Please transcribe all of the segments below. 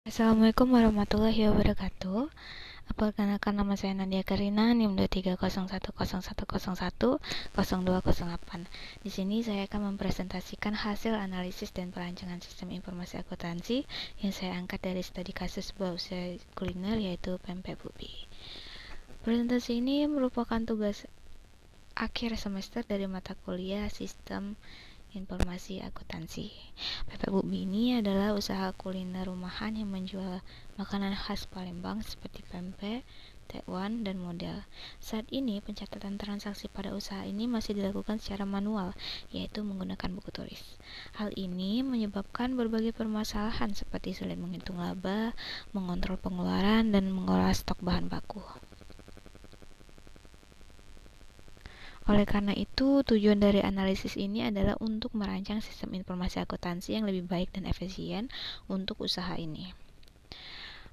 Assalamualaikum warahmatullahi wabarakatuh. Perkenalkan, nama saya Nadia Karina, NIM 230101010208. Di sini saya akan mempresentasikan hasil analisis dan perancangan sistem informasi akuntansi yang saya angkat dari studi kasus sebuah usaha kuliner, yaitu pempek Bubi. Presentasi ini merupakan tugas akhir semester dari mata kuliah Sistem Informasi Akuntansi. Pempek Bubi ini adalah usaha kuliner rumahan yang menjual makanan khas Palembang seperti pempek, tekwan, dan model. Saat ini pencatatan transaksi pada usaha ini masih dilakukan secara manual, yaitu menggunakan buku tulis. Hal ini menyebabkan berbagai permasalahan seperti sulit menghitung laba, mengontrol pengeluaran, dan mengolah stok bahan baku. Oleh karena itu, tujuan dari analisis ini adalah untuk merancang sistem informasi akuntansi yang lebih baik dan efisien untuk usaha ini.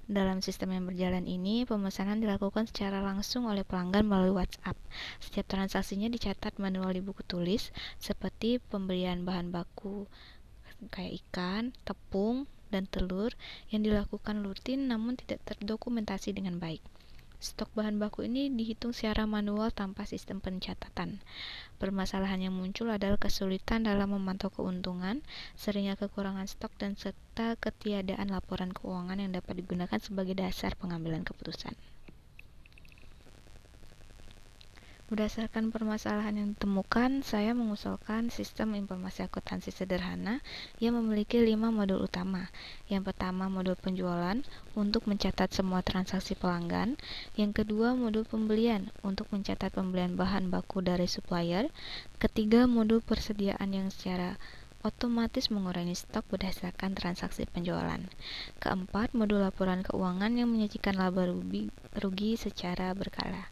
Dalam sistem yang berjalan ini, pemesanan dilakukan secara langsung oleh pelanggan melalui WhatsApp. Setiap transaksinya dicatat manual di buku tulis, seperti pembelian bahan baku kayak ikan, tepung, dan telur yang dilakukan rutin namun tidak terdokumentasi dengan baik. Stok bahan baku ini dihitung secara manual tanpa sistem pencatatan. Permasalahan yang muncul adalah kesulitan dalam memantau keuntungan, seringnya kekurangan stok, dan serta ketiadaan laporan keuangan yang dapat digunakan sebagai dasar pengambilan keputusan. Berdasarkan permasalahan yang ditemukan, saya mengusulkan sistem informasi akuntansi sederhana yang memiliki 5 modul utama. Yang pertama, modul penjualan untuk mencatat semua transaksi pelanggan. Yang kedua, modul pembelian untuk mencatat pembelian bahan baku dari supplier. Ketiga, modul persediaan yang secara otomatis mengurangi stok berdasarkan transaksi penjualan. Keempat, modul laporan keuangan yang menyajikan laba rugi secara berkala.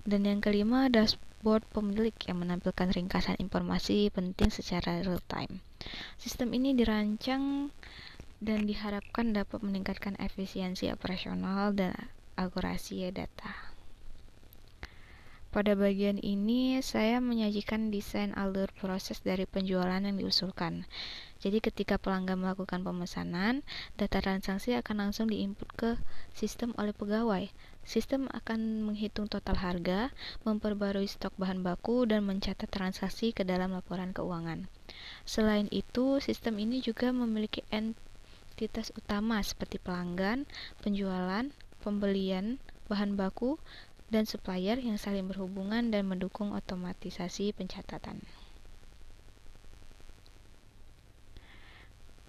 Dan yang kelima, dashboard pemilik yang menampilkan ringkasan informasi penting secara real time. Sistem ini dirancang dan diharapkan dapat meningkatkan efisiensi operasional dan akurasi data. Pada bagian ini, saya menyajikan desain alur proses dari penjualan yang diusulkan. Jadi ketika pelanggan melakukan pemesanan, data transaksi akan langsung diinput ke sistem oleh pegawai. Sistem akan menghitung total harga, memperbarui stok bahan baku, dan mencatat transaksi ke dalam laporan keuangan. Selain itu, sistem ini juga memiliki entitas utama seperti pelanggan, penjualan, pembelian bahan baku, dan supplier yang saling berhubungan dan mendukung otomatisasi pencatatan.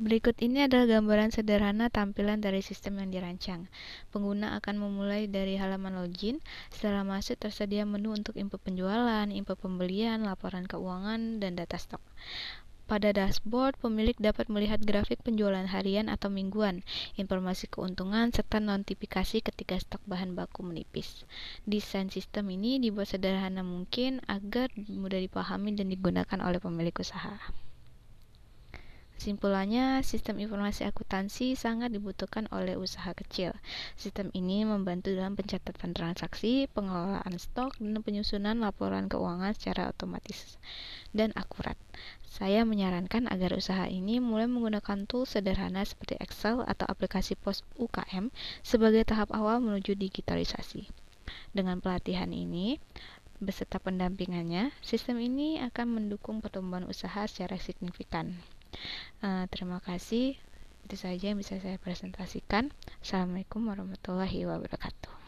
Berikut ini adalah gambaran sederhana tampilan dari sistem yang dirancang. Pengguna akan memulai dari halaman login. Setelah masuk, tersedia menu untuk input penjualan, input pembelian, laporan keuangan, dan data stok. Pada dashboard, pemilik dapat melihat grafik penjualan harian atau mingguan, informasi keuntungan, serta notifikasi ketika stok bahan baku menipis. Desain sistem ini dibuat sederhana mungkin agar mudah dipahami dan digunakan oleh pemilik usaha. Kesimpulannya, sistem informasi akuntansi sangat dibutuhkan oleh usaha kecil. Sistem ini membantu dalam pencatatan transaksi, pengelolaan stok, dan penyusunan laporan keuangan secara otomatis dan akurat. Saya menyarankan agar usaha ini mulai menggunakan tools sederhana seperti Excel atau aplikasi pos UKM sebagai tahap awal menuju digitalisasi. Dengan pelatihan ini, beserta pendampingannya, sistem ini akan mendukung pertumbuhan usaha secara signifikan. Terima kasih. Itu saja yang bisa saya presentasikan. Assalamualaikum warahmatullahi wabarakatuh.